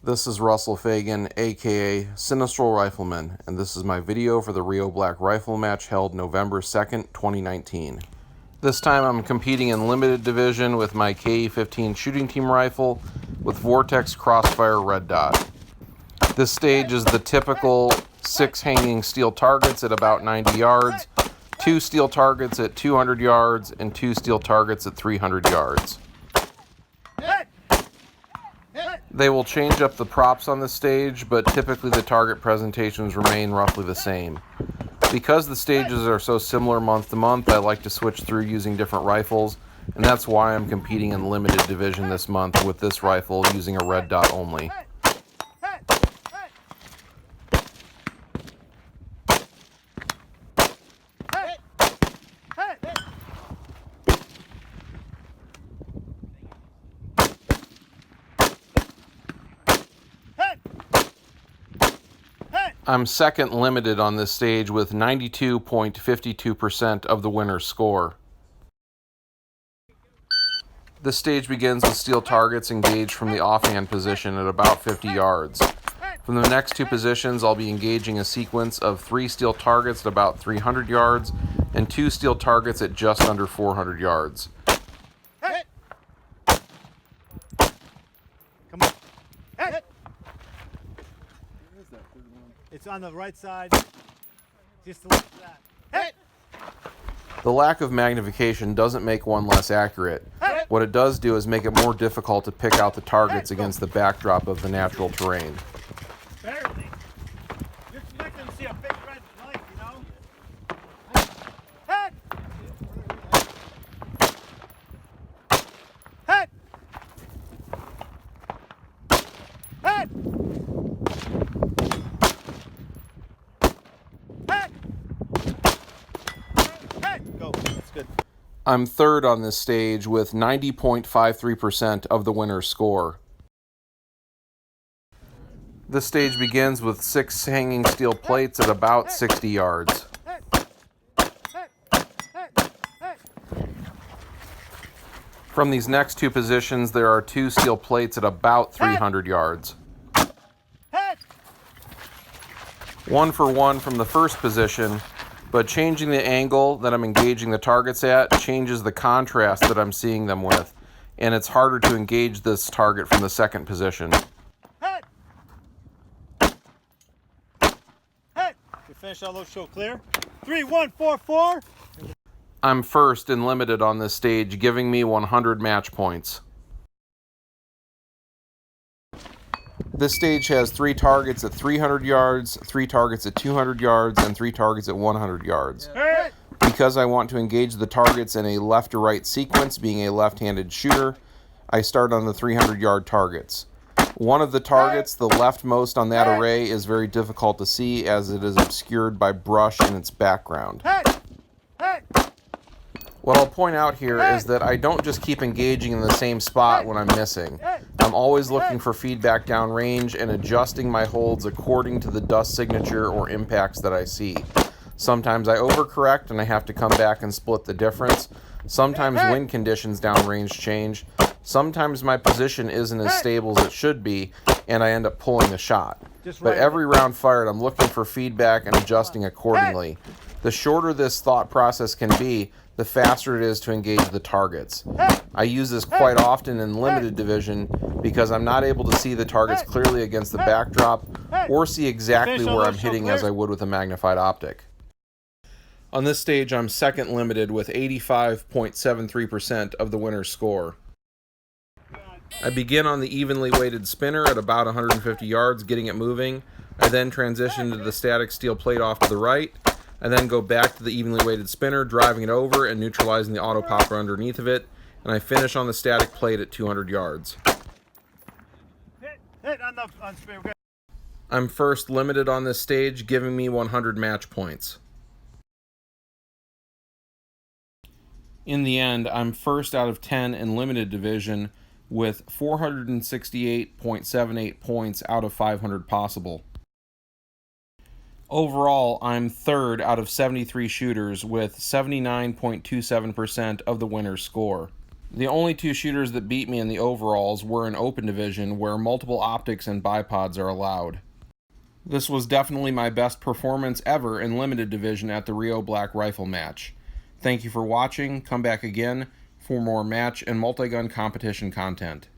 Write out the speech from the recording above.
This is Russell Fagan, aka Sinistral Rifleman, and this is my video for the Rio Black Rifle match held November 2nd, 2019. This time I'm competing in limited division with my KE-15 shooting team rifle with Vortex Crossfire Red Dot. This stage is the typical 6 hanging steel targets at about 90 yards, 2 steel targets at 200 yards, and 2 steel targets at 300 yards. They will change up the props on the stage, but typically the target presentations remain roughly the same. Because the stages are so similar month to month, I like to switch through using different rifles, and that's why I'm competing in limited division this month with this rifle using a red dot only. I'm second limited on this stage with 92.52% of the winner's score. This stage begins with steel targets engaged from the offhand position at about 50 yards. From the next 2 positions, I'll be engaging a sequence of 3 steel targets at about 300 yards and 2 steel targets at just under 400 yards. Come on. It's on the right side. Just to look at that. The lack of magnification doesn't make one less accurate. What it does do is make it more difficult to pick out the targets against the backdrop of the natural terrain. Barely. You're expecting to see a big red light, you know? Head! Head! Head! I'm third on this stage with 90.53% of the winner's score. This stage begins with 6 hanging steel plates at about 60 yards. From these next 2 positions, there are 2 steel plates at about 300 yards. 1 for 1 from the first position, but changing the angle that I'm engaging the targets at changes the contrast that I'm seeing them with, and it's harder to engage this target from the second position. You finish all those show clear. 3, 1, 4, 4. I'm first and limited on this stage, giving me 100 match points. This stage has 3 targets at 300 yards, 3 targets at 200 yards, and 3 targets at 100 yards. Because I want to engage the targets in a left to right sequence, being a left-handed shooter, I start on the 300-yard targets. One of the targets, the leftmost on that array, is very difficult to see as it is obscured by brush in its background. What I'll point out here is that I don't just keep engaging in the same spot when I'm missing. I'm always looking for feedback downrange and adjusting my holds according to the dust signature or impacts that I see. Sometimes I overcorrect and I have to come back and split the difference. Sometimes wind conditions downrange change. Sometimes my position isn't as stable as it should be and I end up pulling the shot. But every round fired, I'm looking for feedback and adjusting accordingly. The shorter this thought process can be, the faster it is to engage the targets. I use this quite often in limited division because I'm not able to see the targets clearly against the backdrop or see exactly where I'm hitting as I would with a magnified optic. On this stage, I'm second limited with 85.73% of the winner's score. I begin on the evenly weighted spinner at about 150 yards, getting it moving. I then transition to the static steel plate off to the right. I then go back to the evenly weighted spinner, driving it over and neutralizing the auto popper underneath of it, and I finish on the static plate at 200 yards. Hit on spinner. I'm first limited on this stage, giving me 100 match points. In the end, I'm first out of 10 in limited division with 468.78 points out of 500 possible. Overall, I'm third out of 73 shooters with 79.27% of the winner's score. The only two shooters that beat me in the overalls were in open division, where multiple optics and bipods are allowed. This was definitely my best performance ever in limited division at the Rio Black Rifle match. Thank you for watching. Come back again for more match and multi-gun competition content.